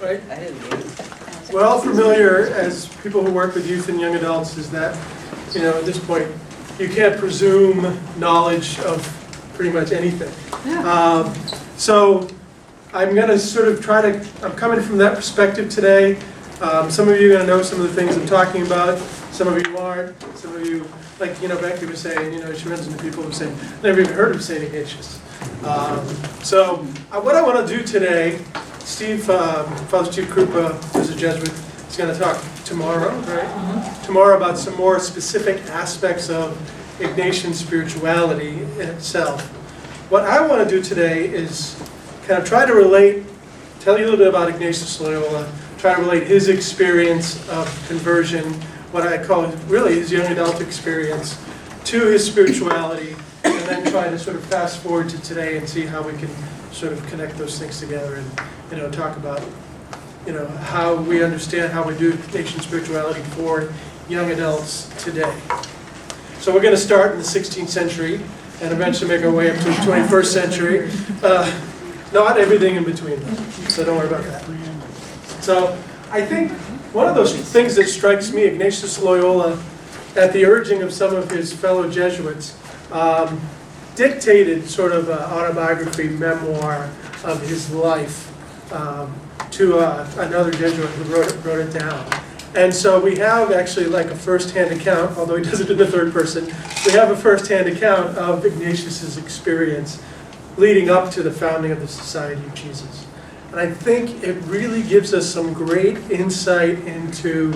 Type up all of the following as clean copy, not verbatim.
Right? We're all familiar, as people who work with youth and young adults, is that, at this point, you can't presume knowledge of pretty much anything. So I'm going to sort of I'm coming from that perspective today. Some of you are going to know some of the things I'm talking about. Some of you aren't. Some of you, like, Becky was saying, she runs into people who say, never even heard of St. Ignatius. So what I want to do today, Father Steve Krupa, who's a Jesuit, is going to talk tomorrow, right? Tomorrow about some more specific aspects of Ignatian spirituality in itself. What I want to do today is kind of try to tell you a little bit about Ignatius Loyola, try to relate his experience of conversion, what I call really his young adult experience, to his spirituality, and then try to sort of fast forward to today and see how we can sort of connect those things together and talk about how we understand how we do Ignatian spirituality for young adults today. So we're going to start in the 16th century and eventually make our way up to the 21st century. Not everything in between, though, so don't worry about that. So I think one of those things that strikes me, Ignatius Loyola, at the urging of some of his fellow Jesuits, dictated sort of an autobiography memoir of his life to another Jesuit who wrote it down. And so we have actually like a first-hand account, although he does it in the third person, we have a first-hand account of Ignatius's experience leading up to the founding of the Society of Jesus. And I think it really gives us some great insight into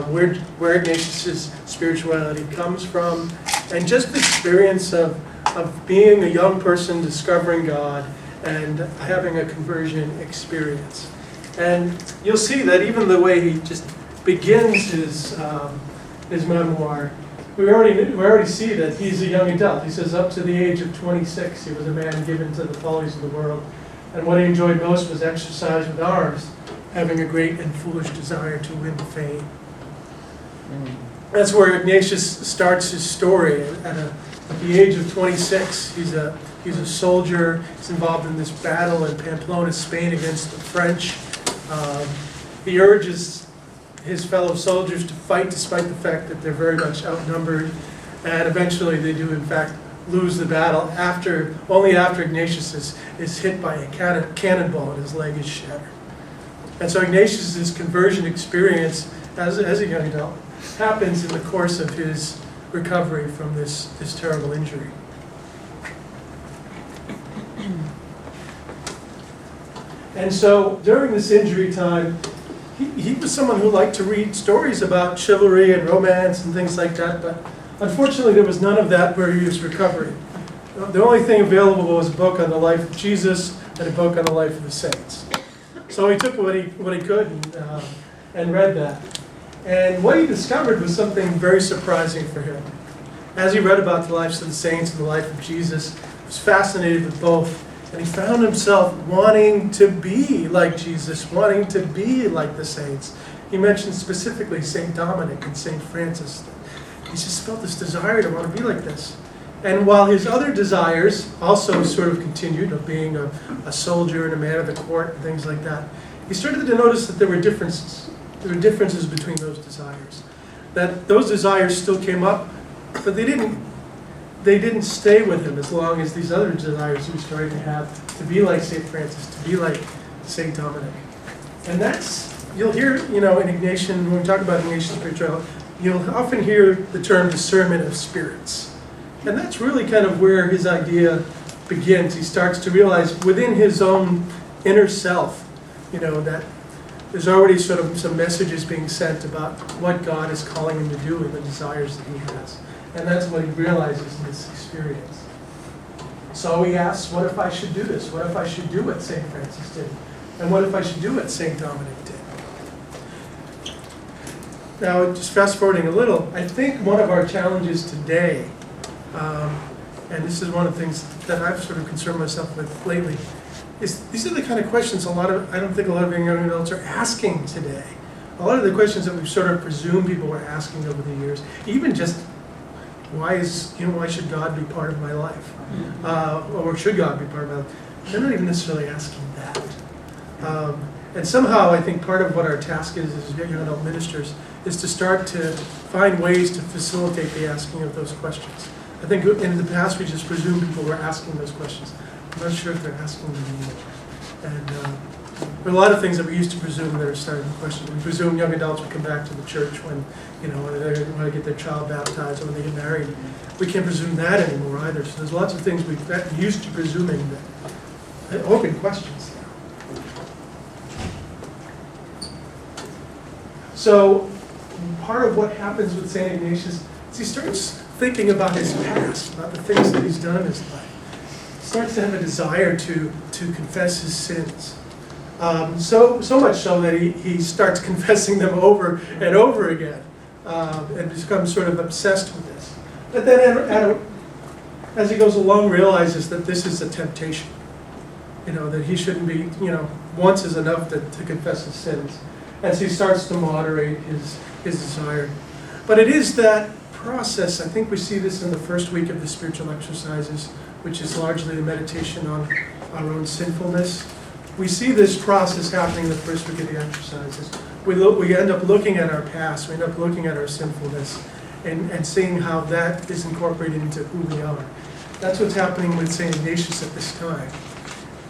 where Ignatius's spirituality comes from, and just the experience of being a young person discovering God and having a conversion experience. And you'll see that even the way he just begins his memoir, we already see that he's a young adult. He says up to the age of 26, he was a man given to the follies of the world. And what he enjoyed most was exercise with arms, having a great and foolish desire to win fame. That's where Ignatius starts his story. At the age of 26, he's a soldier. He's involved in this battle in Pamplona, Spain, against the French. He urges his fellow soldiers to fight despite the fact that they're very much outnumbered. And eventually they do, in fact, lose the battle only after Ignatius is hit by a cannonball and his leg is shattered. And so Ignatius's conversion experience as a young adult happens in the course of his recovery from this terrible injury. And so during this injury time, he was someone who liked to read stories about chivalry and romance and things like that, but unfortunately there was none of that where he was recovering. The only thing available was a book on the life of Jesus and a book on the life of the saints. So he took what he could and read that. And what he discovered was something very surprising for him. As he read about the lives of the saints and the life of Jesus, he was fascinated with both. And he found himself wanting to be like Jesus, wanting to be like the saints. He mentioned specifically St. Dominic and St. Francis. He just felt this desire to want to be like this. And while his other desires also sort of continued, of being a soldier and a man of the court and things like that, he started to notice that there were differences. There were differences between those desires. That those desires still came up, but they didn't stay with him as long as these other desires he was trying to have, to be like St. Francis, to be like St. Dominic. And you'll hear, in Ignatian, when we talk about Ignatian spirituality, you'll often hear the term discernment of spirits. And that's really kind of where his idea begins. He starts to realize within his own inner self, that there's already sort of some messages being sent about what God is calling him to do and the desires that he has. And that's what he realizes in this experience. So he asks, what if I should do this? What if I should do what St. Francis did? And what if I should do what St. Dominic did? Now, just fast forwarding a little, I think one of our challenges today, and this is one of the things that I've sort of concerned myself with lately, is these are the kind of questions I don't think a lot of young adults are asking today. A lot of the questions that we've sort of presumed people were asking over the years, even just why should God be part of my life? Or should God be part of my life? they're not even necessarily asking that. And somehow I think part of what our task is as young adult ministers is to start to find ways to facilitate the asking of those questions. I think in the past we just presumed people were asking those questions. I'm not sure if they're asking them anymore. And there are a lot of things that we used to presume that are starting to question. We presume young adults would come back to the church when, when they want to get their child baptized or when they get married. We can't presume that anymore either. So there's lots of things we've gotten used to presuming that open questions now. So part of what happens with St. Ignatius is he starts thinking about his past, about the things that he's done in his life. He starts to have a desire to confess his sins. So much so that he starts confessing them over and over again and becomes sort of obsessed with this. But then as he goes along, realizes that this is a temptation. That he shouldn't be, once is enough to confess his sins. And so he starts to moderate his desire. But it is that process, I think we see this in the first week of the spiritual exercises, which is largely the meditation on our own sinfulness. We see this process happening in the first week of the exercises. We end up looking at our past, we end up looking at our sinfulness, and seeing how that is incorporated into who we are. That's what's happening with St. Ignatius at this time.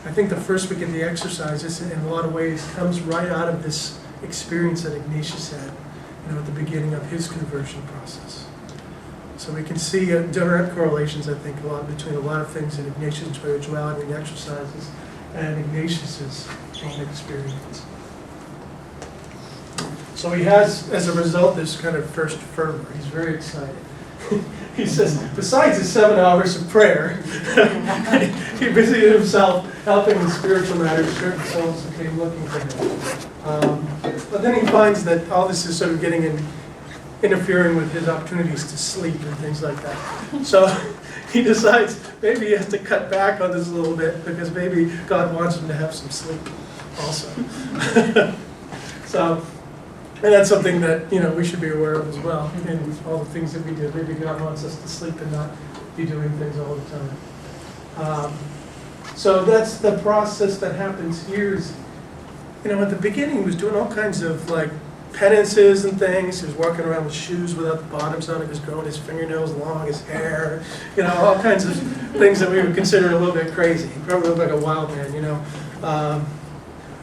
I think the first week of the exercises, in a lot of ways, comes right out of this experience that Ignatius had, at the beginning of his conversion process. So we can see direct correlations, I think, between a lot of things in Ignatius' spirituality and exercises and Ignatius' own experience. So he has, as a result, this kind of first fervor. He's very excited. He says, besides his 7 hours of prayer, he busied himself helping in spiritual matters certain souls who came looking for him. But then he finds that all this is sort of interfering with his opportunities to sleep and things like that. So he decides maybe he has to cut back on this a little bit because maybe God wants him to have some sleep also. And that's something that we should be aware of as well in all the things that we do. Maybe God wants us to sleep and not be doing things all the time. So that's the process that happens here. At the beginning he was doing all kinds of penances and things. He was walking around with shoes without the bottoms on. He was growing his fingernails long, his hair, all kinds of things that we would consider a little bit crazy. He probably looked like a wild man,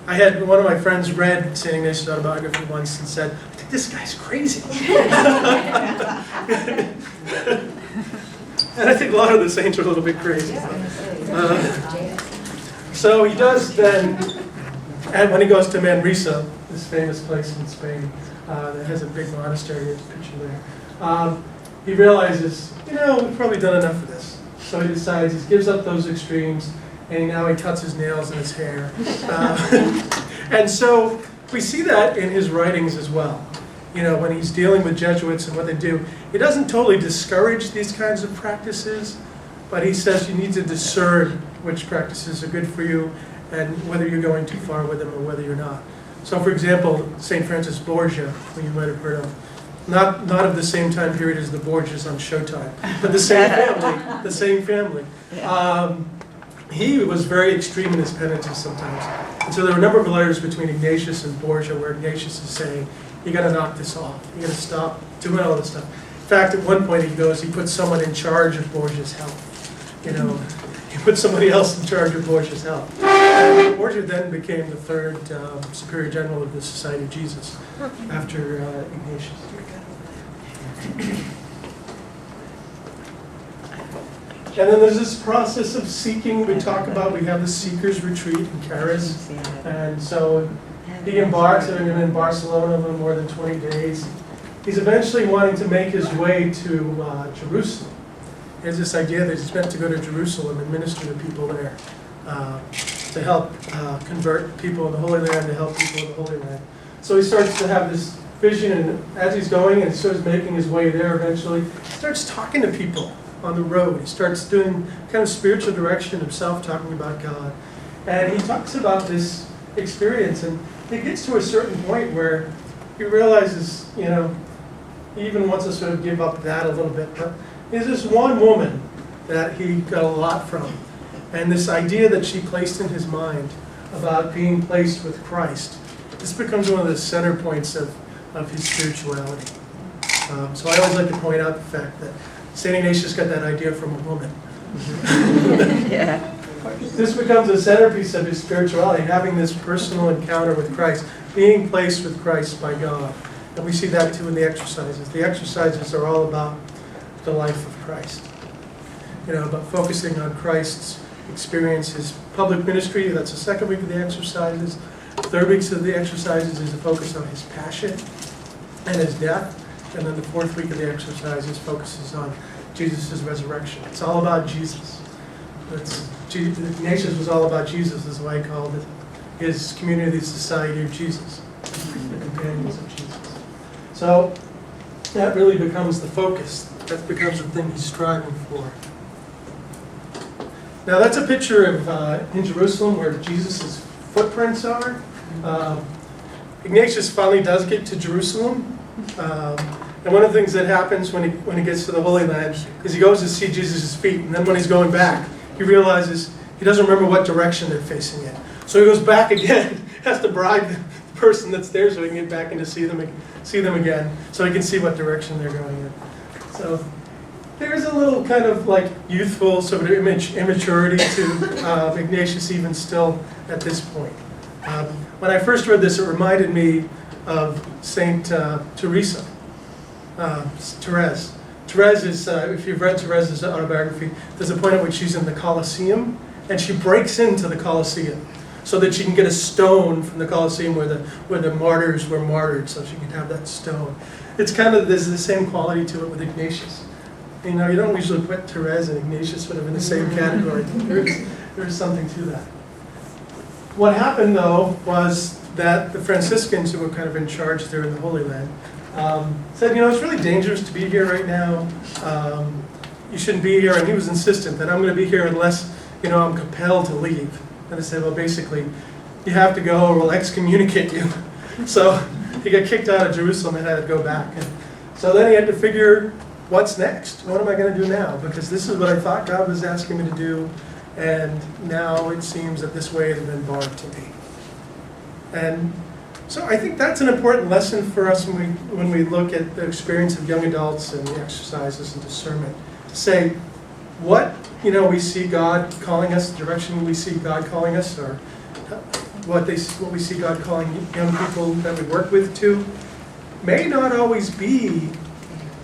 I had one of my friends read St. Ignatius' autobiography once and said, I think this guy's crazy. And I think a lot of the saints are a little bit crazy. So he does then, and when he goes to Manresa, this famous place in Spain that has a big monastery, there's a picture there, he realizes, we've probably done enough of this. So he decides, he gives up those extremes, and now he cuts his nails and his hair. And so we see that in his writings as well. When he's dealing with Jesuits and what they do, he doesn't totally discourage these kinds of practices, but he says you need to discern which practices are good for you and whether you're going too far with them or whether you're not. So for example, St. Francis Borgia, who you might have heard of, not of the same time period as the Borgias on Showtime, but the same family. He was very extreme in his penances sometimes. And so there were a number of letters between Ignatius and Borgia where Ignatius is saying, you got to knock this off. You got to stop doing all this stuff. In fact, at one point he puts someone in charge of Borgia's health. He put somebody else in charge of Borgia's health. And Borgia then became the third superior general of the Society of Jesus after Ignatius. And then there's this process of seeking we talk about. We have the Seeker's Retreat in Caris. And so he embarks, and in Barcelona a little more than 20 days. He's eventually wanting to make his way to Jerusalem. He has this idea that he's meant to go to Jerusalem and minister to people there, to help convert people in the Holy Land, to help people in the Holy Land. So he starts to have this vision, and as he's going and starts making his way there eventually, he starts talking to people on the road. He starts doing kind of spiritual direction himself, talking about God. And he talks about this experience, and he gets to a certain point where he realizes, he even wants to sort of give up that a little bit. But there's this one woman that he got a lot from. And this idea that she placed in his mind about being placed with Christ, this becomes one of the center points of his spirituality. So I always like to point out the fact that St. Ignatius got that idea from a woman. Yeah. This becomes a centerpiece of his spirituality, having this personal encounter with Christ, being placed with Christ by God. And we see that too in the exercises. The exercises are all about the life of Christ. But focusing on Christ's experience, his public ministry, that's the second week of the exercises. The third week of the exercises is a focus on his passion and his death. And then the fourth week of the exercises focuses on Jesus' resurrection. It's all about Jesus. Ignatius was all about Jesus, is why he called it his community the Society of Jesus, the companions of Jesus. So that really becomes the focus. That becomes the thing he's striving for. Now that's a picture of in Jerusalem where Jesus' footprints are. Ignatius finally does get to Jerusalem. And one of the things that happens when he gets to the Holy Land is he goes to see Jesus' feet, and then when he's going back, he realizes he doesn't remember what direction they're facing in. So he goes back again, has to bribe the person that's there so he can get back and to see them again, so he can see what direction they're going in. So there's a little kind of like youthful sort of immaturity to Ignatius even still at this point. When I first read this, it reminded me of Saint Teresa. Therese. Therese is, if you've read Therese's autobiography, there's a point at which she's in the Colosseum, and she breaks into the Colosseum so that she can get a stone from the Colosseum where the martyrs were martyred, so she can have that stone. It's kind of, there's the same quality to it with Ignatius. You don't usually put Therese and Ignatius sort of in the same category. There's something to that. What happened, though, was that the Franciscans, who were kind of in charge there in the Holy Land, said, it's really dangerous to be here right now. You shouldn't be here. And he was insistent that I'm going to be here unless, I'm compelled to leave. And they said, well, basically, you have to go or we'll excommunicate you. So he got kicked out of Jerusalem and had to go back. And so then he had to figure, what's next? What am I going to do now? Because this is what I thought God was asking me to do. And now it seems that this way has been barred to me. And so I think that's an important lesson for us when we look at the experience of young adults and the exercises and discernment. To say, what we see God calling us, the direction we see God calling us, or what we see God calling young people that we work with to, may not always be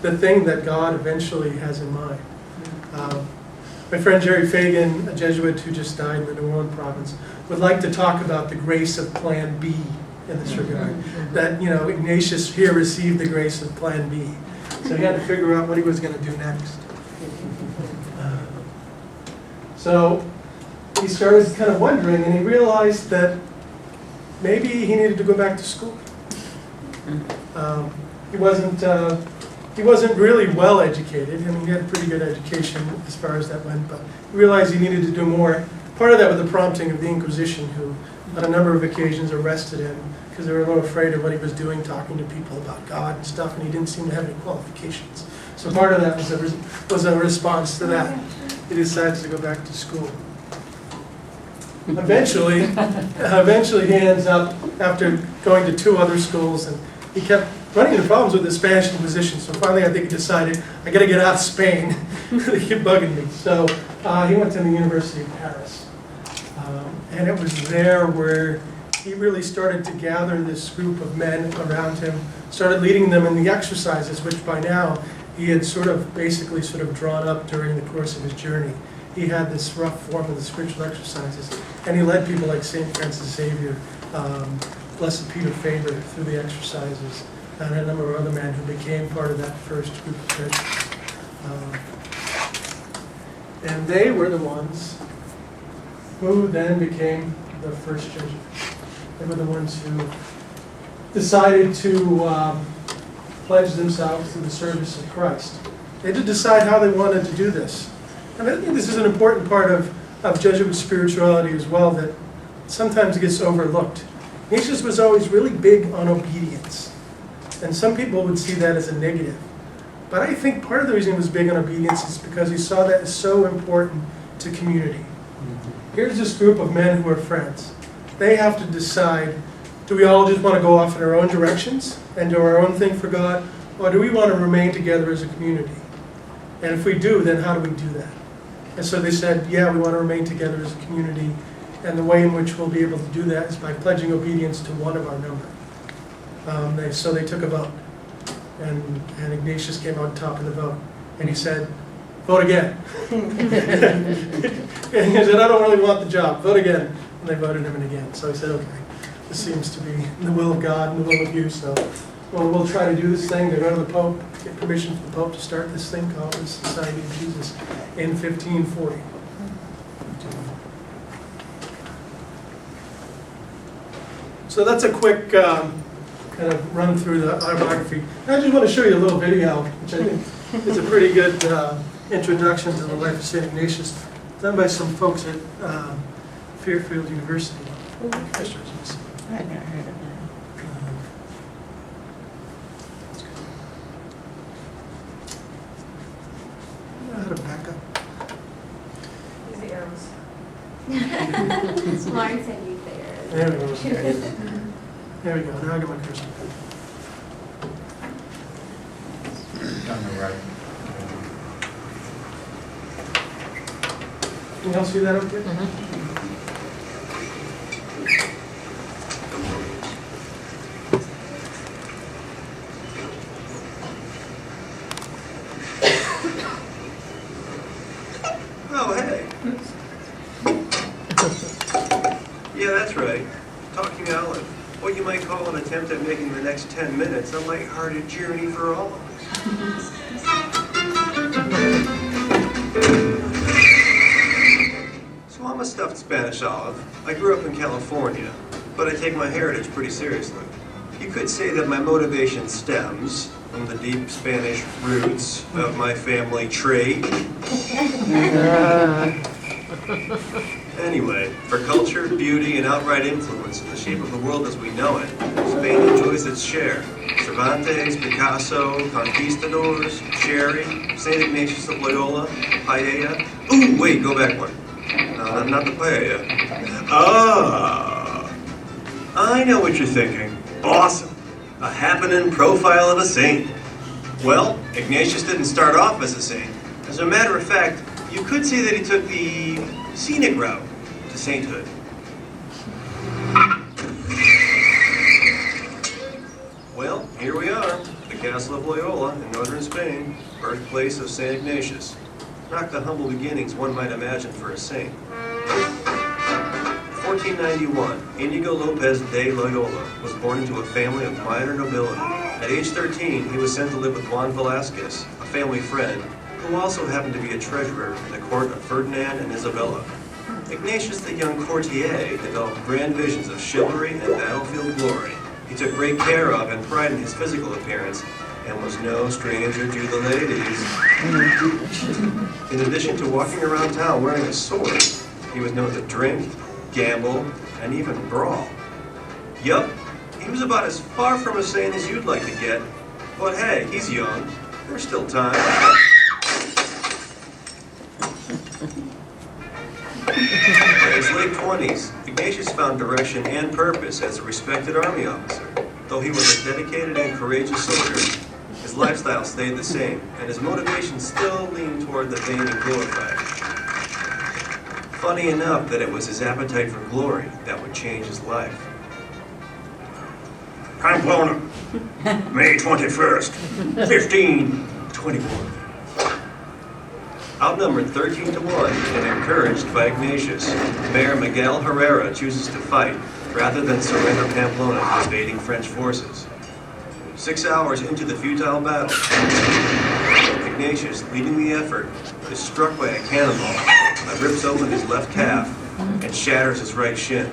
the thing that God eventually has in mind. My friend Jerry Fagan, a Jesuit who just died in the New Orleans province, would like to talk about the grace of Plan B in this regard. That, Ignatius here received the grace of Plan B. So he had to figure out what he was going to do next. So he started kind of wondering, and he realized that maybe he needed to go back to school. He wasn't really well educated. He had a pretty good education as far as that went, but he realized he needed to do more. Part of that was the prompting of the Inquisition, who on a number of occasions arrested him because they were a little afraid of what he was doing, talking to people about God and stuff, and he didn't seem to have any qualifications. So part of that was a response to that. He decided to go back to school. Eventually he ends up, after going to 2 other schools, and he kept running into problems with the Spanish Inquisition. So finally I think he decided, I got to get out of Spain. They keep bugging me. So he went to the University of Paris. And it was there where he really started to gather this group of men around him, started leading them in the exercises, which by now he had basically drawn up during the course of his journey. He had this rough form of the spiritual exercises, and he led people like St. Francis Xavier, Blessed Peter Faber through the exercises, and a number of other men who became part of that first group of Jesuits. And they were the ones who then became the first Jesuits. They were the ones who decided to pledge themselves to the service of Christ. They had to decide how they wanted to do this. And I think this is an important part of Jesuit spirituality as well that sometimes gets overlooked. Ignatius was always really big on obedience. And some people would see that as a negative. But I think part of the reason he was big on obedience is because he saw that as so important to community. Here's this group of men who are friends. They have to decide, do we all just want to go off in our own directions and do our own thing for God, or do we want to remain together as a community? And if we do, then how do we do that? And so they said, yeah, we want to remain together as a community, and the way in which we'll be able to do that is by pledging obedience to one of our number. So they took a vote, and Ignatius came on top of the vote, and he said, vote again. And he said, I don't really want the job, vote again. And they voted him in again. So he said, okay, this seems to be the will of God and the will of you, so we'll try to do this thing. They go to the Pope, get permission from the Pope to start this thing called the Society of Jesus in 1540. So that's a quick kind of run through the autobiography. I just want to show you a little video, which I think is a pretty good introduction to the life of St. Ignatius, done by some folks at Fairfield University. I've never heard of that. How to back up. Use the arrows. Lauren said use the arrows. There we go. There we go. Now I got my cursor. On the right. Can y'all see that okay? Oh, hey. Yeah, that's right. Talking Olive. What you might call an attempt at making the next 10 minutes a lighthearted journey for all of us. So I'm a stuffed Spanish Olive. I grew up in California, but I take my heritage pretty seriously. You could say that my motivation stems from the deep Spanish roots of my family tree. Anyway, for culture, beauty, and outright influence in the shape of the world as we know it, Spain enjoys its share. Cervantes, Picasso, conquistadors, Cherry, St. Ignatius of Loyola, paella. Ooh, wait, go back one. No, not the paella. Ah, I know what you're thinking. Awesome. A happening profile of a saint. Well, Ignatius didn't start off as a saint. As a matter of fact, you could say that he took the scenic route to sainthood. Well, here we are, the castle of Loyola in northern Spain, birthplace of St. Ignatius. Not the humble beginnings one might imagine for a saint. 1491, Inigo Lopez de Loyola was born into a family of minor nobility. At age 13, he was sent to live with Juan Velasquez, a family friend, who also happened to be a treasurer in the court of Ferdinand and Isabella. Ignatius, the young courtier, developed grand visions of chivalry and battlefield glory. He took great care of and pride in his physical appearance, and was no stranger to the ladies. In addition to walking around town wearing a sword, he was known to drink, gamble, and even brawl. Yup, he was about as far from a saint as you'd like to get, but hey, he's young. There's still time. In his late 20s, Ignatius found direction and purpose as a respected army officer. Though he was a dedicated and courageous soldier, his lifestyle stayed the same, and his motivation still leaned toward the vain and glorified. Funny enough that it was his appetite for glory that would change his life. Pamplona, May 21st, 1521. Outnumbered 13 to 1 and encouraged by Ignatius, Mayor Miguel Herrera chooses to fight rather than surrender Pamplona to invading French forces. 6 hours into the futile battle, Ignatius, leading the effort, is struck by a cannonball that rips open his left calf and shatters his right shin.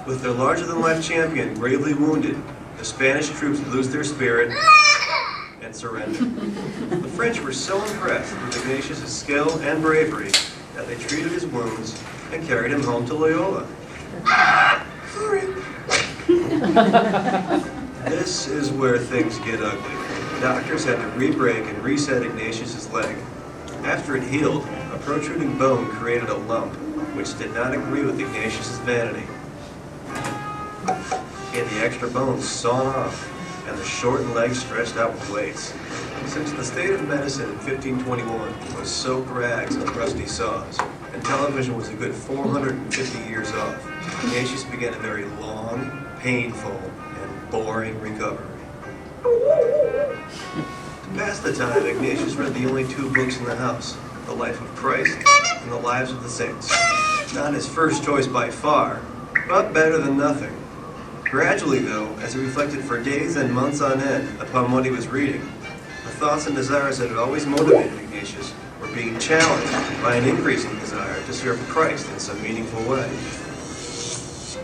With their larger-than-life champion gravely wounded, the Spanish troops lose their spirit and surrender. The French were so impressed with Ignatius' skill and bravery that they treated his wounds and carried him home to Loyola. Sorry. This is where things get ugly. Doctors had to re-break and reset Ignatius' leg. After it healed, a protruding bone created a lump, which did not agree with Ignatius's vanity. He had the extra bones sawn off and the shortened legs stretched out with weights. Since the state of medicine in 1521 was soaked rags on rusty saws, and television was a good 450 years off, Ignatius began a very long, painful, and boring recovery. To pass the time, Ignatius read the only two books in the house, the life of Christ and the lives of the saints. Not his first choice by far, but better than nothing. Gradually, though, as he reflected for days and months on end upon what he was reading, the thoughts and desires that had always motivated Ignatius were being challenged by an increasing desire to serve Christ in some meaningful way.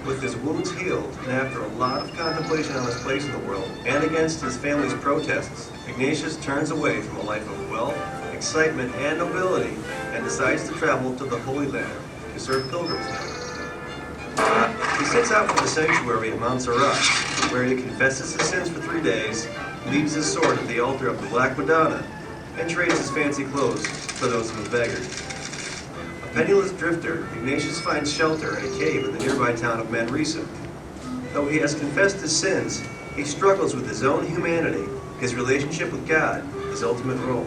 With his wounds healed, and after a lot of contemplation on his place in the world, and against his family's protests, Ignatius turns away from a life of wealth, excitement, and nobility, and decides to travel to the Holy Land to serve pilgrims there. He sets out for the sanctuary at Montserrat, where he confesses his sins for 3 days, leaves his sword at the altar of the Black Madonna, and trades his fancy clothes for those of a beggar. A penniless drifter, Ignatius finds shelter in a cave in the nearby town of Manresa. Though he has confessed his sins, he struggles with his own humanity, his relationship with God, his ultimate role.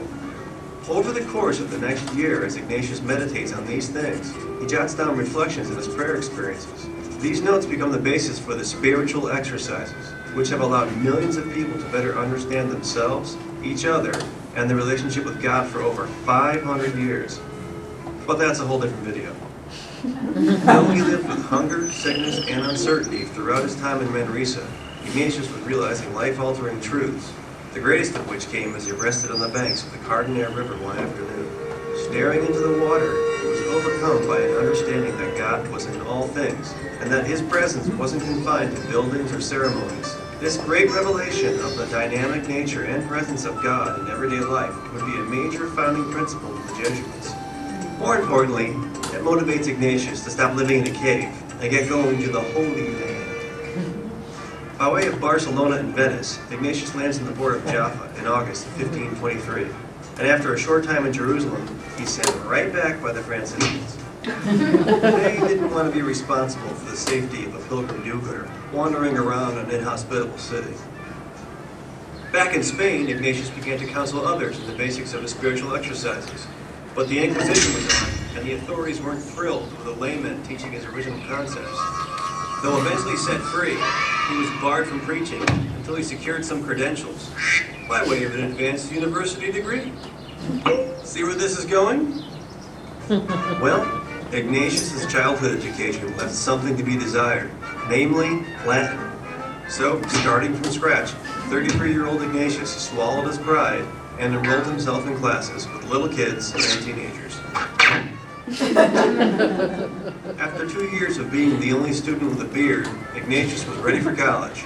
Over the course of the next year, as Ignatius meditates on these things, he jots down reflections of his prayer experiences. These notes become the basis for the spiritual exercises, which have allowed millions of people to better understand themselves, each other, and their relationship with God for over 500 years. But that's a whole different video. Though he lived with hunger, sickness, and uncertainty throughout his time in Manresa, Ignatius was realizing life-altering truths, the greatest of which came as he rested on the banks of the Cardinal River one afternoon. Staring into the water, he was overcome by an understanding that God was in all things, and that his presence wasn't confined to buildings or ceremonies. This great revelation of the dynamic nature and presence of God in everyday life would be a major founding principle of the Jesuits. More importantly, it motivates Ignatius to stop living in a cave and get going to the Holy Land. By way of Barcelona and Venice, Ignatius lands in the port of Jaffa in August of 1523, and after a short time in Jerusalem, he's sent right back by the Franciscans. They didn't want to be responsible for the safety of a pilgrim do-gooder wandering around an inhospitable city. Back in Spain, Ignatius began to counsel others in the basics of his spiritual exercises, but the Inquisition was on, and the authorities weren't thrilled with the laymen teaching his original concepts. Though eventually set free, he was barred from preaching until he secured some credentials by way of an advanced university degree. See where this is going? Well, Ignatius' childhood education left something to be desired, namely Latin. So, starting from scratch, 33-year-old Ignatius swallowed his pride and enrolled himself in classes with little kids and teenagers. After 2 years of being the only student with a beard, Ignatius was ready for college.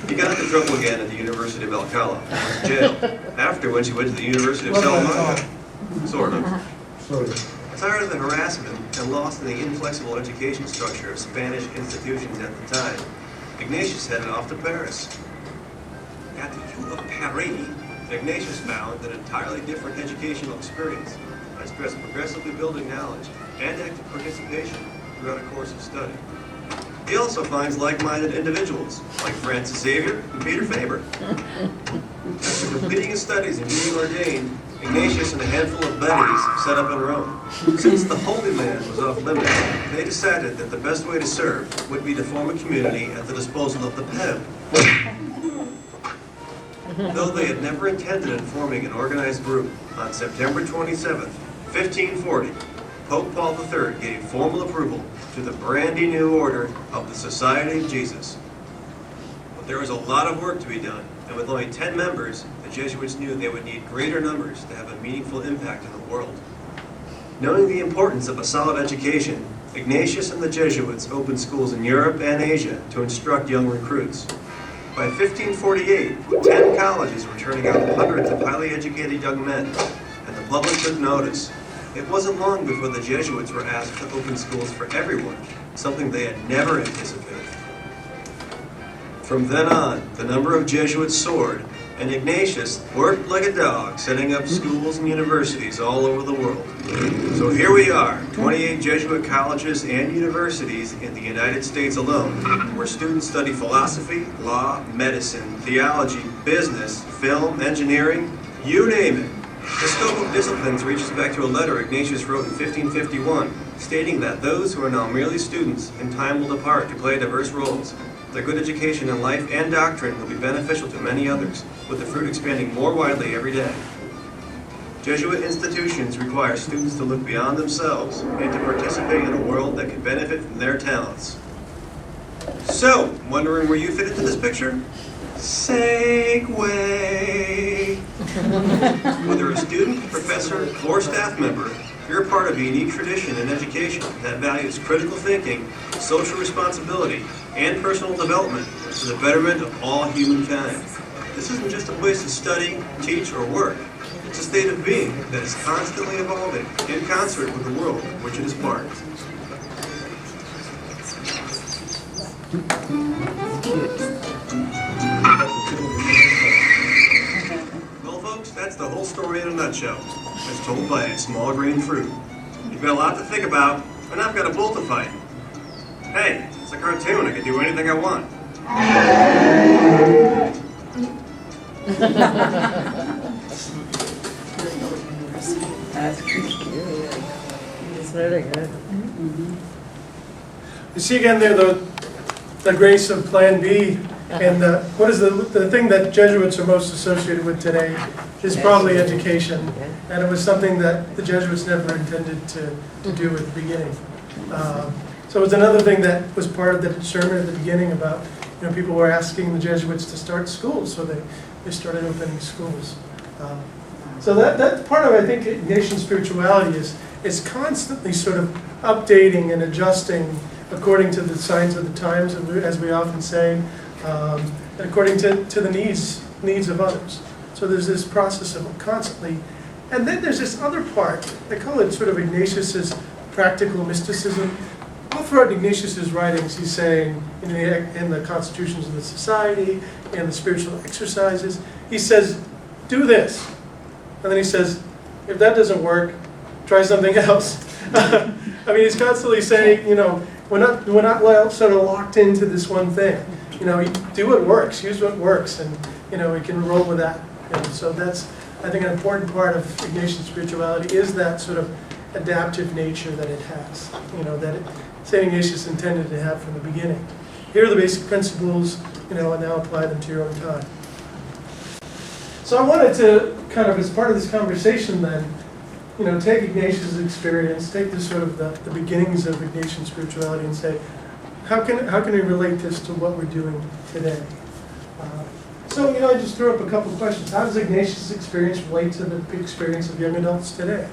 He got into trouble again at the University of Alcala and went to jail, after which he went to the University of Salamanca. Sort of. Tired of the harassment and lost in the inflexible education structure of Spanish institutions at the time, Ignatius headed off to Paris. At the U of Paris, Ignatius found an entirely different educational experience that stressed progressively building knowledge and active participation throughout a course of study. He also finds like-minded individuals like Francis Xavier and Peter Faber. After completing his studies and being ordained, Ignatius and a handful of buddies set up in Rome. Since the Holy Land was off limits, they decided that the best way to serve would be to form a community at the disposal of the Peb. Though they had never intended in forming an organized group, on September 27th, 1540, Pope Paul III gave formal approval to the brandy new order of the Society of Jesus. But there was a lot of work to be done, and with only 10 members, the Jesuits knew they would need greater numbers to have a meaningful impact in the world. Knowing the importance of a solid education, Ignatius and the Jesuits opened schools in Europe and Asia to instruct young recruits. By 1548, 10 colleges were turning out hundreds of highly educated young men, and the public took notice. It wasn't long before the Jesuits were asked to open schools for everyone, something they had never anticipated. From then on, the number of Jesuits soared, and Ignatius worked like a dog, setting up schools and universities all over the world. So here we are, 28 Jesuit colleges and universities in the United States alone, where students study philosophy, law, medicine, theology, business, film, engineering, you name it. The scope of disciplines reaches back to a letter Ignatius wrote in 1551, stating that those who are now merely students in time will depart to play diverse roles. Their good education in life and doctrine will be beneficial to many others, with the fruit expanding more widely every day. Jesuit institutions require students to look beyond themselves and to participate in a world that can benefit from their talents. So, wondering where you fit into this picture? Segue! Whether a student, professor, or staff member, you're part of a unique tradition in education that values critical thinking, social responsibility, and personal development for the betterment of all humankind. This isn't just a place to study, teach, or work. It's a state of being that is constantly evolving in concert with the world of which it is part. Well, folks, that's the whole story in a nutshell, as told by a small green fruit. You've got a lot to think about, and I've got a bull to fight. Hey, it's a cartoon. I can do anything I want. That's cute. It's really good. You see again there the grace of Plan B, and what is the thing that Jesuits are most associated with today is probably education, and it was something that the Jesuits never intended to do at the beginning. So it was another thing that was part of the sermon at the beginning about, people were asking the Jesuits to start schools, so they started opening schools. So that's part of, I think, Ignatian spirituality is constantly sort of updating and adjusting according to the signs of the times, as we often say, and according to the needs of others. So there's this process of constantly, and then there's this other part. I call it sort of Ignatius's practical mysticism. All throughout Ignatius's writings, he's saying in the constitutions of the society and the spiritual exercises, he says, "Do this," and then he says, "If that doesn't work, try something else." I mean, he's constantly saying, we're not sort of locked into this one thing. Do what works, use what works, and we can roll with that. So that's, I think, an important part of Ignatian spirituality is that sort of adaptive nature that it has. That St. Ignatius intended to have from the beginning. Here are the basic principles, and now apply them to your own time. So I wanted to kind of, as part of this conversation then, take Ignatius' experience, take this sort of the beginnings of Ignatian spirituality and say, how can we relate this to what we're doing today? So I just threw up a couple of questions. How does Ignatius' experience relate to the experience of young adults today?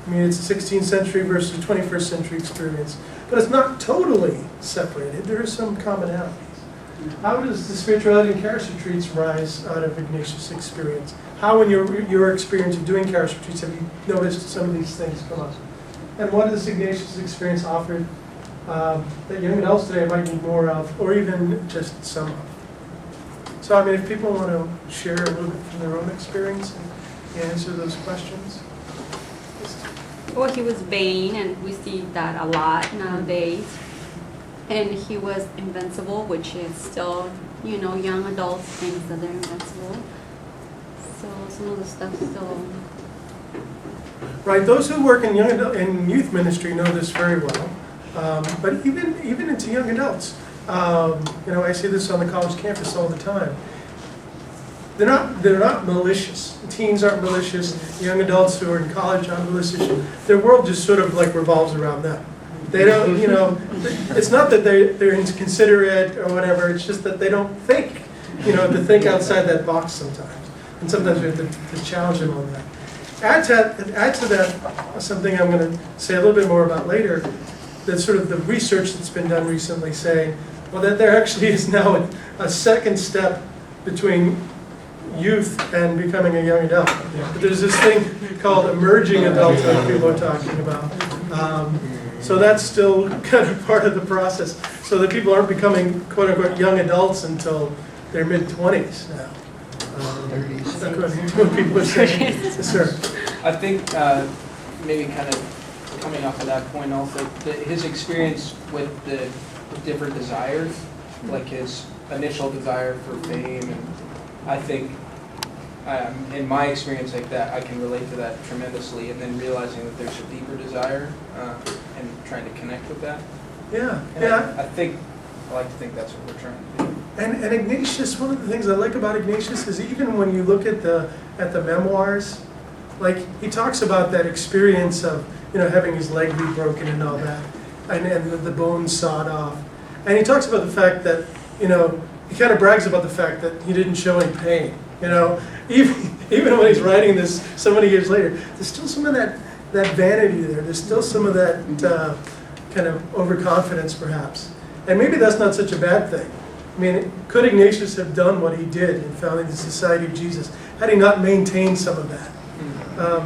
I mean, it's a 16th century versus 21st century experience, but it's not totally separated. There are some commonalities. How does the spirituality and charis retreats rise out of Ignatius' experience? How, in your experience of doing charis retreats, have you noticed some of these things come up? And what does Ignatius' experience offer that young adults today might need more of, or even just some of? So, I mean, if people want to share a little bit from their own experience and answer those questions. Well, he was vain, and we see that a lot nowadays. And he was invincible, which is still, young adults think that they're invincible. So some of the stuff still. Right, those who work in youth ministry know this very well. But even into young adults, I see this on the college campus all the time. They're not malicious. Teens aren't malicious. Young adults who are in college aren't malicious. Their world just sort of like revolves around them. They don't, it's not that they're inconsiderate or whatever. It's just that they don't think, to think outside that box sometimes. And sometimes we have to challenge them on that. Add to that something I'm going to say a little bit more about later. That's sort of the research that's been done recently saying, well, that there actually is now a second step between youth and becoming a young adult. But there's this thing called emerging adulthood people are talking about. So that's still kind of part of the process. So that people aren't becoming quote unquote young adults until their mid-20s now. According to what people are saying. Yes, sir. I think maybe kind of coming off of that point also, his experience with the different desires, like his initial desire for fame, and I think in my experience like that, I can relate to that tremendously, and then realizing that there's a deeper desire and trying to connect with that. Yeah, And yeah. I like to think that's what we're trying to do. And Ignatius, one of the things I like about Ignatius is even when you look at the memoirs, like he talks about that experience of having his leg be broken and all that, and the bones sawed off, and he talks about the fact that he kind of brags about the fact that he didn't show any pain. Even when he's writing this so many years later, there's still some of that vanity there. There's still some of that kind of overconfidence, perhaps, and maybe that's not such a bad thing. I mean, could Ignatius have done what he did in founding the Society of Jesus had he not maintained some of that?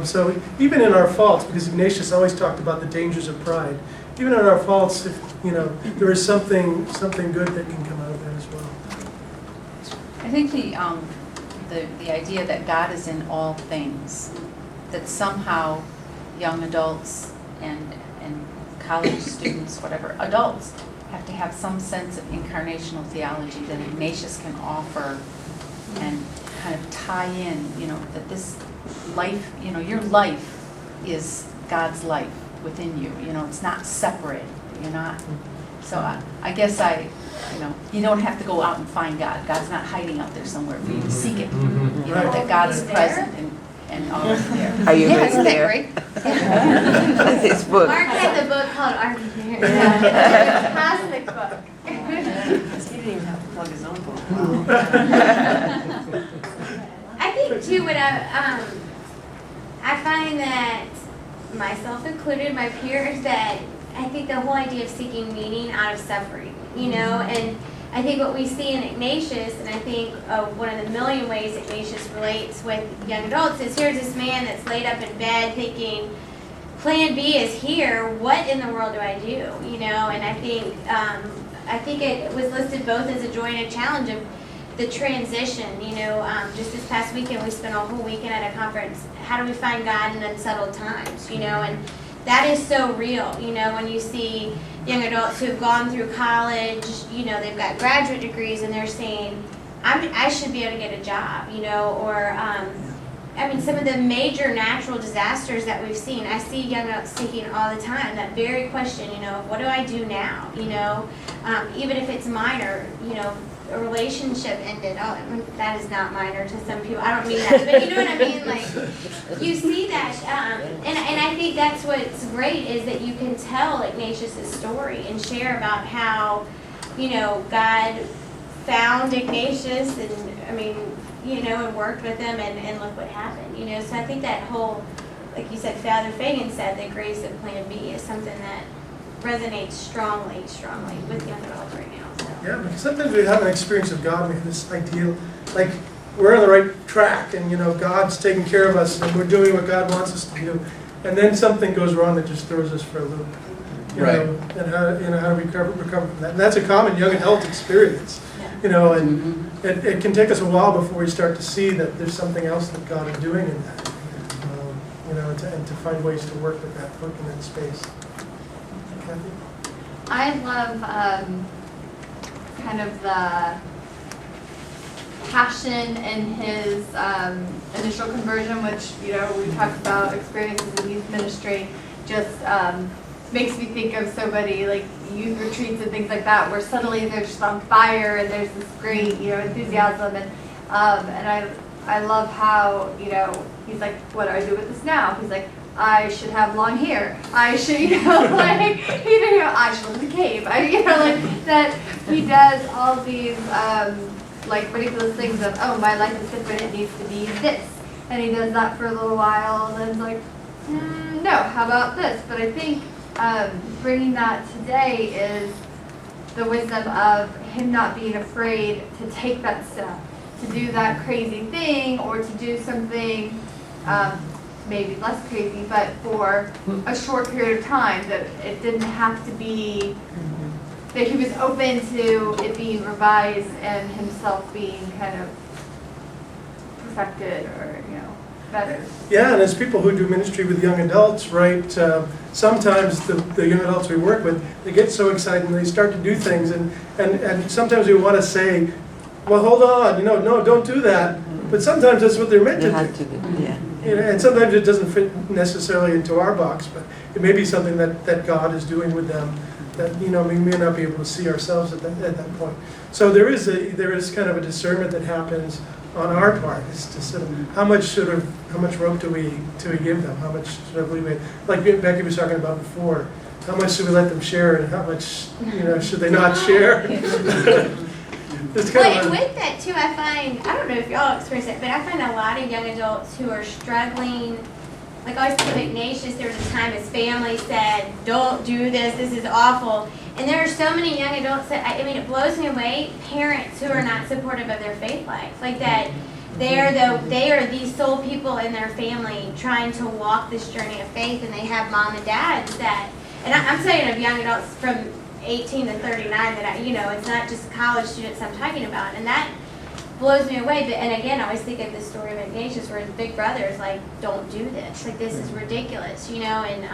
So even in our faults, because Ignatius always talked about the dangers of pride, even in our faults, if there is something good that can come out of there as well. I think the idea that God is in all things, that somehow young adults and college students, whatever, adults, have to have some sense of incarnational theology that Ignatius can offer and kind of tie in, that this life, your life is God's life within you. It's not separate. You're not. So I guess you don't have to go out and find God. God's not hiding out there somewhere for you to seek it. That God is present and always there. Are you Yeah, really isn't that there? great? That's his book. Mark had the book called Are You There? It's a cosmic book. He didn't even have to plug his own book. I think too, I find that myself included, my peers, that I think the whole idea of seeking meaning out of suffering, and I think what we see in Ignatius, and I think one of the million ways Ignatius relates with young adults is here's this man that's laid up in bed thinking, plan B is here, what in the world do I do? And I think it was listed both as a joy and a challenge of the transition. Just this past weekend we spent a whole weekend at a conference. How do we find God in unsettled times? And that is so real. When you see young adults who have gone through college, they've got graduate degrees and they're saying, I should be able to get a job, or some of the major natural disasters that we've seen, I see young adults thinking all the time, that very question, what do I do now? Even if it's minor, a relationship ended. Oh, that is not minor to some people. I don't mean that, but you know what I mean? Like, you see that, and I think that's what's great is that you can tell Ignatius' story and share about how, God found Ignatius and worked with him and look what happened. So I think that whole, like you said, Father Fagan said, the grace of Plan B is something that resonates strongly with young adults right now. So. Yeah, because sometimes we have an experience of God, we have this ideal, like we're on the right track and God's taking care of us and we're doing what God wants us to do. And then something goes wrong that just throws us for a loop. Right. And how to recover from that. And that's a common young adult experience. And it can take us a while before we start to see that there's something else that God is doing in that. And to find ways to work with that, work in that space. Kathy? I love kind of the passion in his initial conversion, which, we talked about experiences in youth ministry, just makes me think of so many like youth retreats and things like that, where suddenly they're just on fire and there's this great, enthusiasm, and I love how, he's like, what do I do with this now? He's like, I should have long hair. I should, I should live in a cave. That he does all these, ridiculous things of, oh, my life is different, it needs to be this. And he does that for a little while, and then it's like, no, how about this? But I think bringing that today is the wisdom of him not being afraid to take that step, to do that crazy thing, or to do something maybe less crazy, but for a short period of time, that it didn't have to be, that he was open to it being revised and himself being kind of accepted or, better. Yeah, and as people who do ministry with young adults, right, sometimes the young adults we work with, they get so excited and they start to do things, and sometimes we want to say, well, hold on, no, don't do that. But sometimes that's what they're meant They to had do. to do, yeah. And sometimes it doesn't fit necessarily into our box, but it may be something that God is doing with them that, we may not be able to see ourselves at that point. So there is kind of a discernment that happens on our part, is to sort of, how much rope do we give them? How much sort of leeway? Like Becky was talking about before, how much should we let them share and how much, should they not share? It's Well, kind and of with that too, I find, I don't know if y'all experience it, but I find a lot of young adults who are struggling. Like I always think of Ignatius, there was a time his family said, don't do this is awful. And there are so many young adults that, it blows me away, parents who are not supportive of their faith life. Like that, they are the sole people in their family trying to walk this journey of faith, and they have mom and dads that, and I'm saying of young adults from 18 to 39 that it's not just college students I'm talking about, and that blows me away. But and again, I always think of the story of Ignatius, where his big brother is like, "Don't do this. Like this is ridiculous," And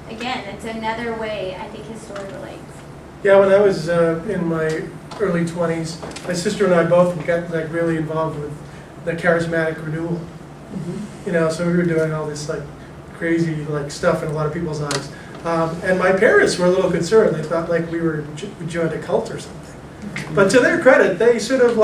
again, it's another way I think his story relates. Yeah, when I was in my early 20s, my sister and I both got really involved with the charismatic renewal. So we were doing all this crazy stuff in a lot of people's eyes. And my parents were a little concerned. They thought we joined a cult or something. But to their credit, they sort of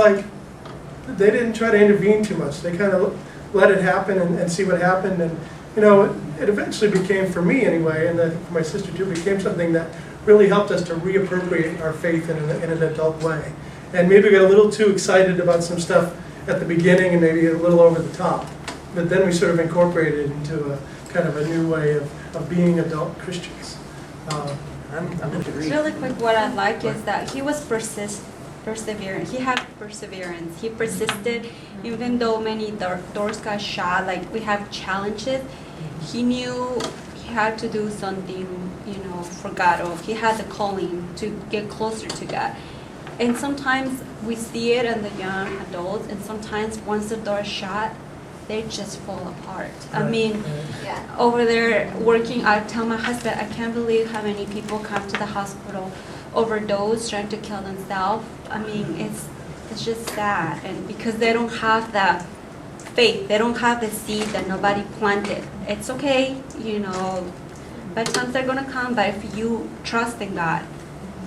they didn't try to intervene too much. They kind of let it happen and see what happened. And it eventually became, for me anyway, and I think for my sister too, became something that really helped us to reappropriate our faith in an adult way. And maybe we got a little too excited about some stuff at the beginning and maybe a little over the top. But then we sort of incorporated it into a kind of a new way of being adult Christians. Really quick, what I like is that he was perseverant. He had perseverance. He persisted, even though many doors got shut. We have challenges. He knew he had to do something, for God. Or he had the calling to get closer to God. And sometimes we see it in the young adults, and sometimes once the door is shut, they just fall apart. Yeah. Over there working, I tell my husband, I can't believe how many people come to the hospital, overdose, trying to kill themselves. It's just sad, and because they don't have that faith, they don't have the seed that nobody planted. It's okay, bad times are gonna come, but if you trust in God,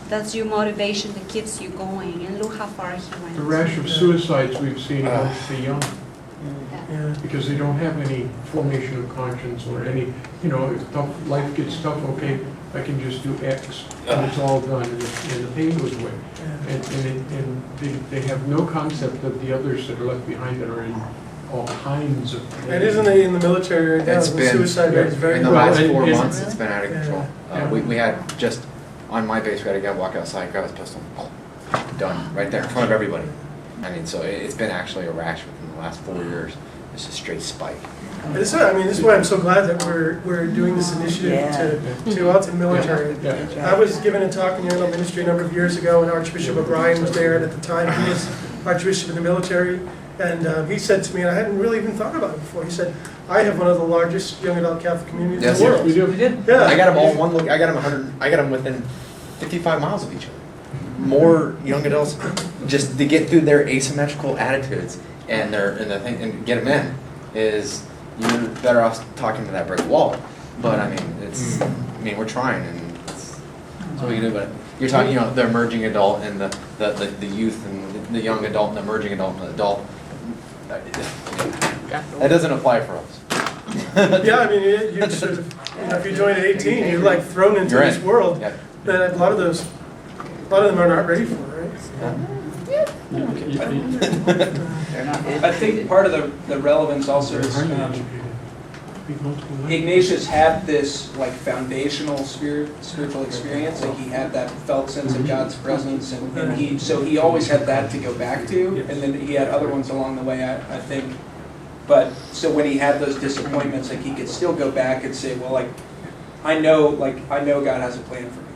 that's your motivation that keeps you going. And look how far he went. The rash of suicides we've seen amongst the young. Yeah. Because they don't have any formation of conscience or any, if life gets tough, okay, I can just do X, and it's all done, and the pain goes away. And they have no concept of the others that are left behind that are in all kinds of pain. And isn't it in the military right now? It's The been, suicide rate is very in the high. last 4 Well, months, it's been out of control. Yeah. We had just, on my base, we had a guy walk outside, grab his pistol, done, right there in front of everybody. So it's been actually a rash within the last 4 years. It's a straight spike. This is why I'm so glad that we're doing this initiative to out to military. Yeah. I was given a talk in Urinal Ministry a number of years ago, and Archbishop O'Brien was there, and at the time he was Archbishop of the military, and he said to me, and I hadn't really even thought about it before, he said, I have one of the largest young adult Catholic communities Yes, in the Yes, world. we do. We did. Yeah. I got them all one look. I got them within 55 miles of each other. More young adults, just to get through their asymmetrical attitudes and the thing and get them in is you're better off talking to that brick wall. But we're trying, and that's what we can do. But you're talking, the emerging adult and the youth and the young adult and the emerging adult and the adult. That doesn't apply for us. Yeah, you sort of, if you join at 18, you're thrown into You're this in. world Yeah. that a lot of them are not ready for, right? I think part of the relevance also is Ignatius had this foundational spiritual experience. He had that felt sense of God's presence, and he always had that to go back to, and then he had other ones along the way, I think. But so when he had those disappointments, he could still go back and say, well, I know God has a plan for me.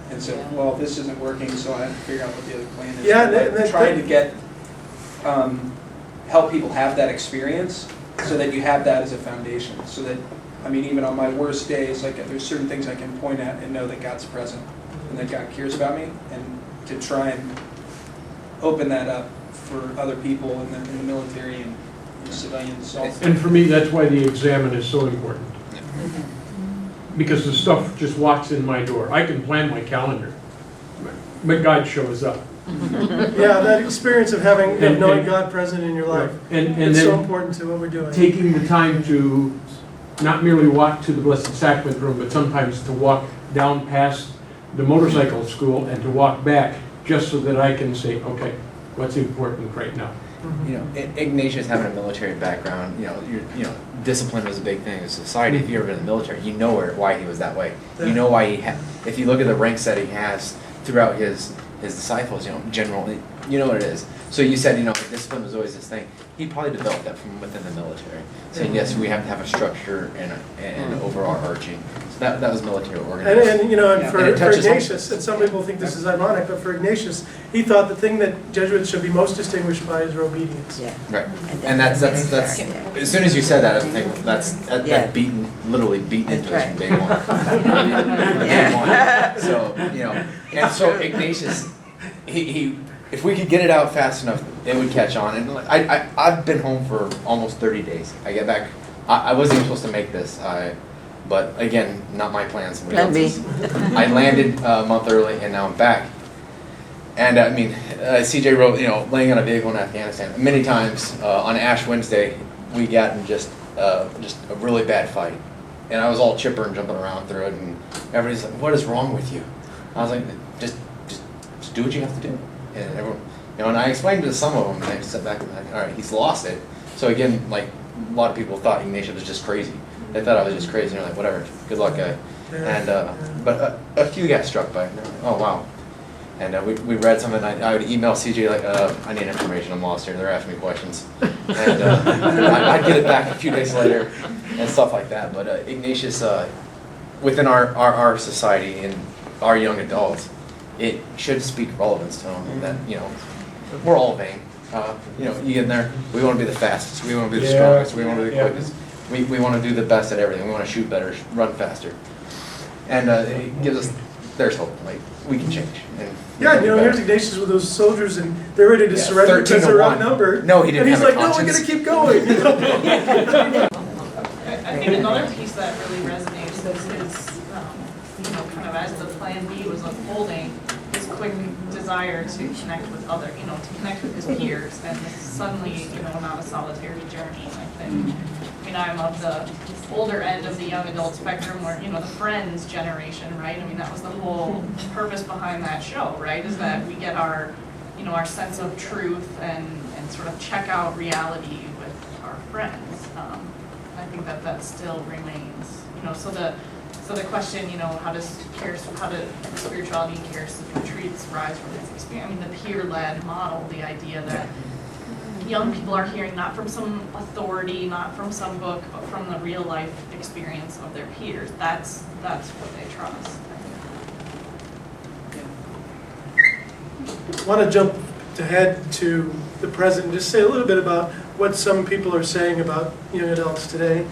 And so, well, this isn't working, so I have to figure out what the other plan is. Yeah, Trying to get help people have that experience so that you have that as a foundation. So that, I mean, even on my worst days, like there's certain things I can point at and know that God's present and that God cares about me, and to try and open that up for other people in the military and civilians also. And for me, that's why the examine is so important. Because the stuff just walks in my door. I can plan my calendar, but God shows up. Yeah, that experience of having, of knowing God present in your life. And It's so then important to what we're doing. taking the time to not merely walk to the Blessed Sacrament room, but sometimes to walk down past the motorcycle school and to walk back, just so that I can say, okay, what's important right now? You know, Ignatius having a military background, discipline was a big thing in society. If you ever been in the military, you know why he was that way. You know why if you look at the ranks that he has throughout his disciples, generally, you know what it is. So you said, discipline was always this thing. He probably developed that from within the military. Saying, yes, we have to have a structure and overarching. So that was military organization. And for And it touches home. Ignatius, and some people think this is ironic, but for Ignatius, he thought the thing that Jesuits should be most distinguished by is their obedience. Yeah. Right. And that's as soon as you said that, I think that's literally beaten into us from day one. Day one. So, and so Ignatius, he if we could get it out fast enough, it would catch on. And I've been home for almost 30 days. I get back. I wasn't even supposed to make this. But again, not my plans. Plan B. I landed a month early, and now I'm back. And CJ wrote, laying on a vehicle in Afghanistan. Many times on Ash Wednesday, we got in just a really bad fight, and I was all chipper and jumping around through it. And everybody's like, "What is wrong with you?" I was like, "Just do what you have to do." And everyone, and I explained to some of them, and they sat back and like, "All right, he's lost it." So again, like a lot of people thought Ignatius was just crazy. They thought I was just crazy. And they're like, "Whatever, good luck, guy." And but a few got struck by it. And they're like, "Oh wow." And we read something. I would email CJ like, "I need information. I'm lost here." They're asking me questions, and I'd get it back a few days later, and stuff like that. But Ignatius, within our society and our young adults, it should speak relevance to them that we're all vain. You get in there. We want to be the fastest. We want to be the strongest. We want to be the quickest. We want to do the best at everything. We want to shoot better, run faster, and it gives us. There's hope. Like we can change. And here's Ignatius with those soldiers, and they're ready to surrender because they're outnumbered. No, he didn't. And he's have like, "No, we're gonna keep going." I think another piece that really resonates is his, kind of as the plan B was unfolding, his quick desire to connect with to connect with his peers, and suddenly, not a solitary journey. I think, I'm of the older end of the young adult spectrum where, the Friends generation, right? That was the whole purpose behind that show, right? Is that we get our, our sense of truth and sort of check out reality with our friends. I think that still remains, so the question, how does spirituality and care retreats rise from this experience? The peer-led model, the idea that young people are hearing not from some authority, not from some book, but from the real life experience of their peers. That's what they trust. I want to jump ahead to the present and just say a little bit about what some people are saying about young adults today,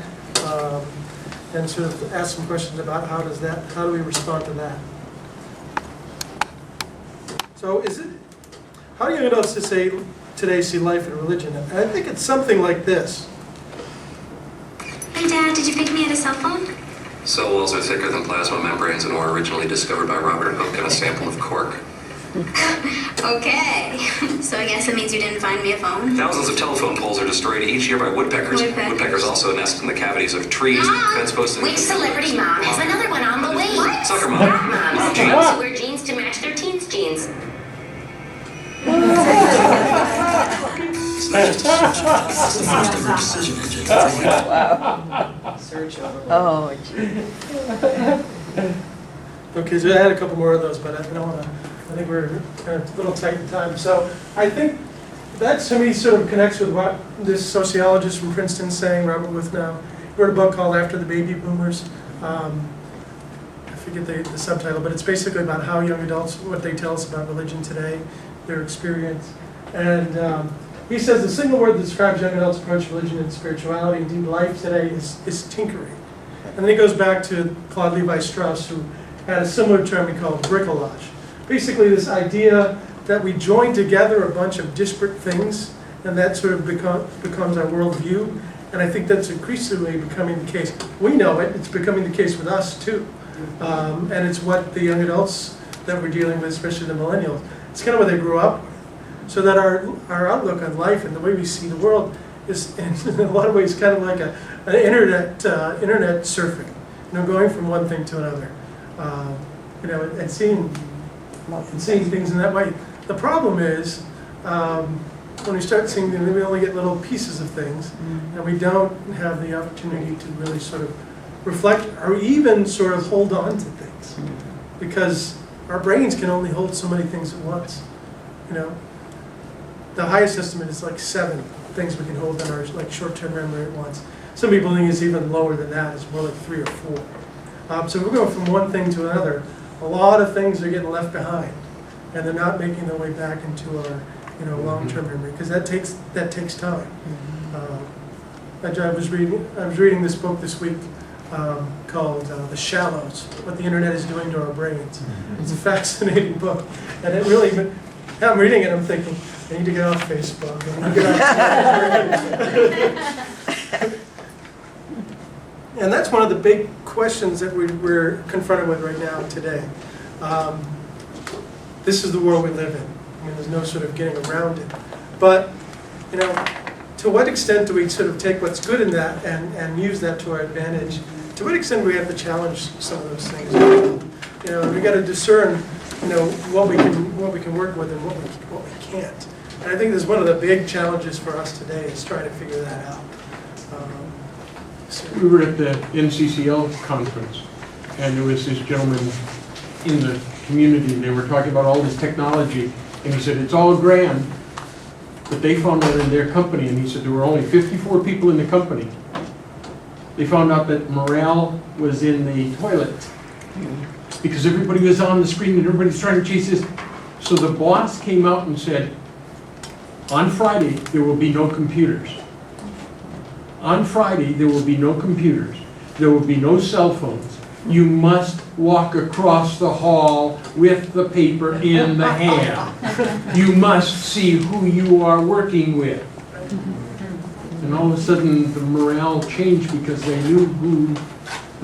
and sort of ask some questions about how do we respond to that? So how do young adults today see life and religion? And I think it's something like this. Hey Dad, did you pick me at a cell phone? Cell walls are thicker than plasma membranes and were originally discovered by Robert Hooke in a sample of cork. Okay, so I guess that means you didn't find me a phone? Thousands of telephone poles are destroyed each year by woodpeckers. Woodpeckers also nest in the cavities of trees, fence posts, and... Which celebrity mom has another one on the way? What? Soccer mom. That mom's dreams to wear jeans to match their teens' jeans. It's not just a decision engine. Oh, gee. Okay, so I had a couple more of those, but I don't want to. I think we're kind of a little tight in time. So I think that to me sort of connects with what this sociologist from Princeton is saying, Robert Withnow. He wrote a book called After the Baby Boomers. I forget the subtitle, but it's basically about how young adults, what they tell us about religion today, their experience. And He says the single word that describes young adults' approach to religion and spirituality, indeed life today, is tinkering. And then he goes back to Claude Levi-Strauss, who had a similar term he called bricolage. Basically this idea that we join together a bunch of disparate things, and that sort of becomes our worldview. And I think that's increasingly becoming the case. We know it, it's becoming the case with us too. And it's what the young adults that we're dealing with, especially the millennials, it's kind of what they grew up with. So that our outlook on life and the way we see the world is in a lot of ways kind of like an internet surfing, going from one thing to another, and seeing things in that way. The problem is when we start seeing them, we only get little pieces of things, and we don't have the opportunity to really sort of reflect or even sort of hold on to things, because our brains can only hold so many things at once. The highest estimate is like 7 things we can hold in our short-term memory at once. Some people think it's even lower than that. It's more like 3 or 4. So we're going from one thing to another. A lot of things are getting left behind, and they're not making their way back into our long-term memory, because that takes time. I was reading this book this week called The Shallows: What the Internet is Doing to Our Brains. It's a fascinating book, and it really. I'm reading it, I'm thinking, I need to get off Facebook. I need to get off And that's one of the big questions that we're confronted with right now today. This is the world we live in. I mean, there's no sort of getting around it. But, to what extent do we sort of take what's good in that and use that to our advantage? To what extent do we have to challenge some of those things? We got to discern what we can work with and what we can't. And I think this is one of the big challenges for us today, is trying to figure that out. We were at the NCCL conference, and there was this gentleman in the community, and they were talking about all this technology, and he said, it's all grand, but they found out in their company, and he said there were only 54 people in the company. They found out that morale was in the toilet, because everybody was on the screen and everybody's trying to chase this. So the boss came out and said, on Friday, there will be no computers. On Friday, there will be no computers. There will be no cell phones. You must walk across the hall with the paper in the hand. You must see who you are working with. And all of a sudden, the morale changed because they knew who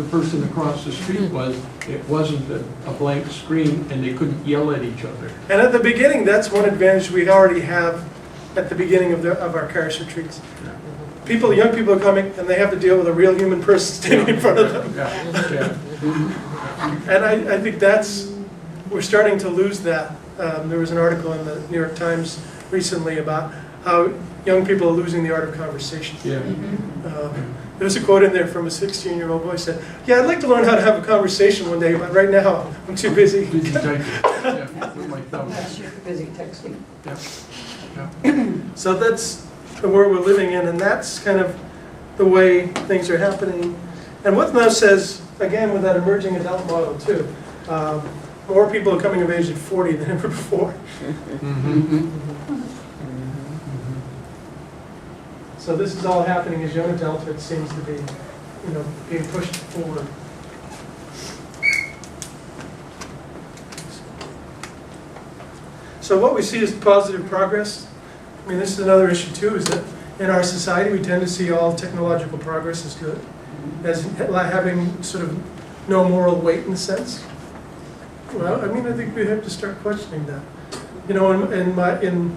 the person across the street was. It wasn't a blank screen, and they couldn't yell at each other. And at the beginning, that's one advantage we already have at the beginning of our Karis retreats. Young people are coming, and they have to deal with a real human person standing in front of them. And I think we're starting to lose that. There was an article in the New York Times recently about how young people are losing the art of conversation. There was a quote in there from a 16-year-old boy said, "Yeah, I'd like to learn how to have a conversation one day, but right now I'm too busy." Busy typing. With my thumb. Busy texting. So that's the world we're living in, and that's kind of the way things are happening. And what Mossa says, again, with that emerging adult model too, more people are coming of age at 40 than ever before. So this is all happening as young adulthood seems to be, being pushed forward. So what we see is positive progress. I mean, this is another issue too, is that in our society we tend to see all technological progress as good, as having sort of no moral weight in a sense. Well, I mean, I think we have to start questioning that. In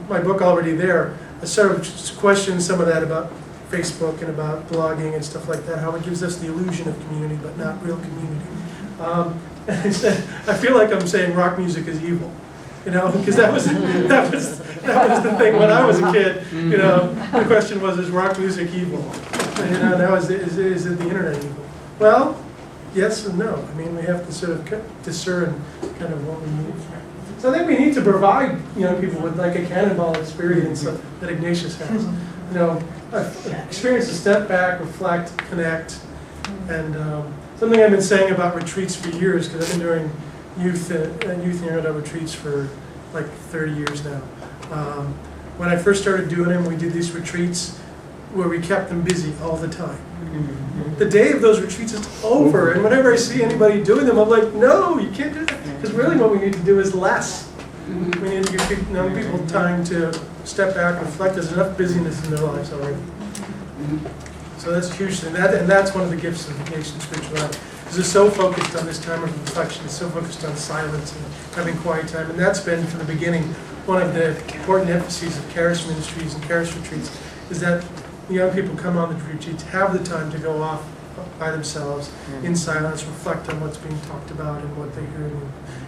my book Already There, I sort of question some of that about Facebook and about blogging and stuff like that, how it gives us the illusion of community but not real community. And I said, I feel like I'm saying rock music is evil, because that was the thing when I was a kid. The question was, is rock music evil? Now is it the internet evil? Well, yes and no. I mean, we have to sort of discern kind of what we need. So I think we need to provide young people with like a cannonball experience that Ignatius has. Experience to step back, reflect, connect, and something I've been saying about retreats for years, because I've been doing youth and young adult retreats for like 30 years now. when I first started doing them, we did these retreats where we kept them busy all the time. The day of those retreats is over, and whenever I see anybody doing them, I'm like, no, you can't do that. Because really what we need to do is less. We need to give young people time to step back and reflect. There's enough busyness in their lives already. So that's a huge thing. And that's one of the gifts of Ignatian spirituality. Because it's so focused on this time of reflection. It's so focused on silence and having quiet time. And that's been, from the beginning, one of the important emphases of Charis ministries and Charis retreats, is that the young people come on the retreats, have the time to go off by themselves in silence, reflect on what's being talked about and what they hear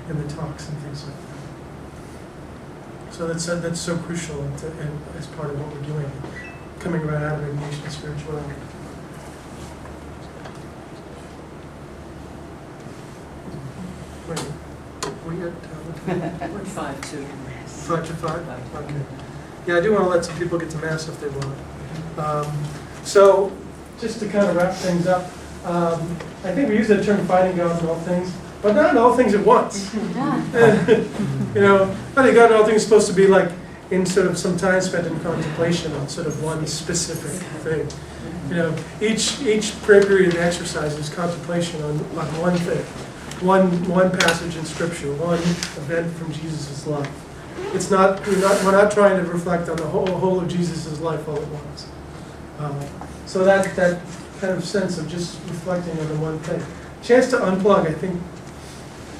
in the talks and things like that. So that's so crucial and as part of what we're doing, coming right out of Ignatian spirituality. Wait, we got We're 5-2. 5 to 5? Okay. Yeah, I do want to let some people get to Mass if they want. So, just to kind of wrap things up, I think we use the term fighting God in all things, but not in all things at once. Fighting God in all things is supposed to be like in sort of some time spent in contemplation on sort of one specific thing. Each prayer period and exercise is contemplation on one thing, one passage in Scripture, one event from Jesus' life. It's not we're not trying to reflect on the whole of Jesus' life all at once. So that kind of sense of just reflecting on the one thing. Chance to unplug, I think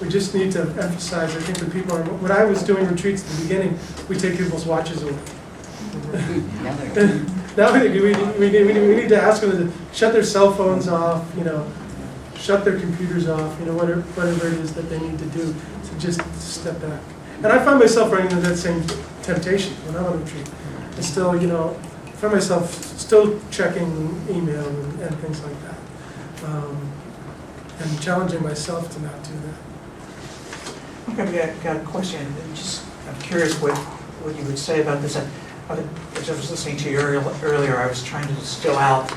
we just need to emphasize, I think that people are, when I was doing retreats at the beginning, we take people's watches away. Now we need to ask them to shut their cell phones off, shut their computers off, whatever it is that they need to do to just step back. And I find myself running into that same temptation when I'm on retreat. I still, I find myself still checking email and things like that. And challenging myself to not do that. Okay, I've got a question. I'm curious what you would say about this. As I was listening to you earlier, I was trying to distill out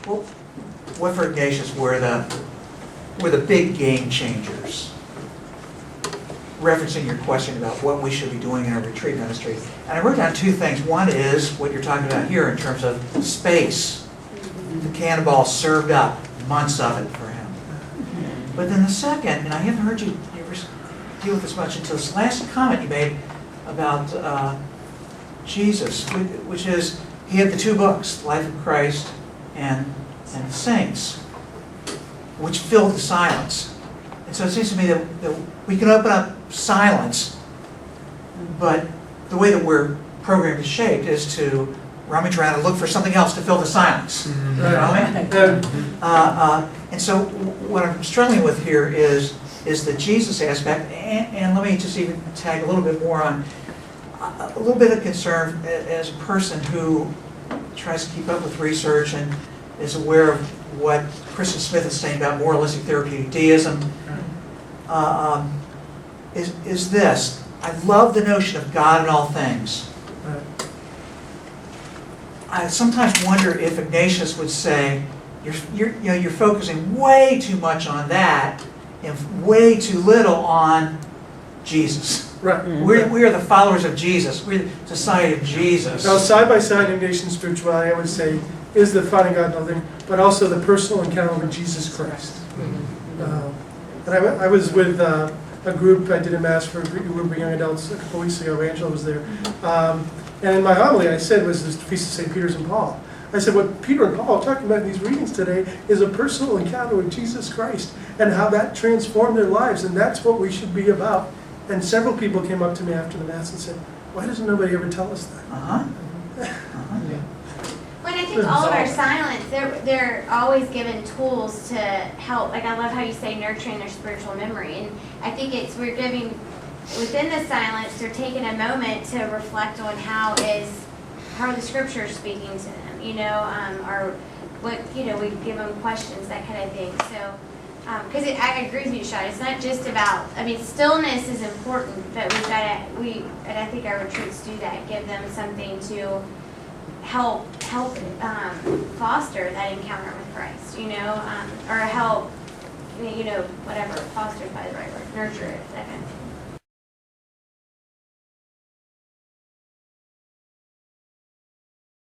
what for Ignatius were the big game changers. Referencing your question about what we should be doing in our retreat ministry. And I wrote down two things. One is what you're talking about here in terms of space. The cannonball served up months of it for him. But then the second, and I haven't heard you ever deal with this much until this last comment you made about Jesus, which is he had the two books, Life of Christ and the Saints, which filled the silence. And so it seems to me that we can open up silence, but the way that we're programmed and shaped is to rummage around and look for something else to fill the silence. You know what I mean? And so what I'm struggling with here is the Jesus aspect, and let me just even tag a little bit more on a little bit of concern as a person who tries to keep up with research and is aware of what Christian Smith is saying about moralistic therapeutic deism. Is this. I love the notion of God in all things. I sometimes wonder if Ignatius would say, you're focusing way too much on that and way too little on Jesus. Right. We are the followers of Jesus. We're the society of Jesus. Now, side by side, Ignatian spirituality, I would say, is the finding God in all things, but also the personal encounter with Jesus Christ. And I was with a group, I did a Mass for a group of young adults a couple weeks ago. Angela was there. And in my homily, I said, was this Feast of St. Peter's and Paul. I said, what Peter and Paul are talking about in these readings today is a personal encounter with Jesus Christ and how that transformed their lives, and that's what we should be about. And several people came up to me after the Mass and said, why doesn't nobody ever tell us that? When I think all of our silence, they're always given tools to help. Like I love how you say nurturing their spiritual memory, and I think we're giving within the silence. They're taking a moment to reflect on how are the Scriptures speaking to them, or what we give them questions, that kind of thing. So, because I agree with you, Sean. It's not just about. Stillness is important, but and I think our retreats do that. Give them something to help foster that encounter with Christ, or help, whatever, fostered by the right word, nurture it, that kind of thing.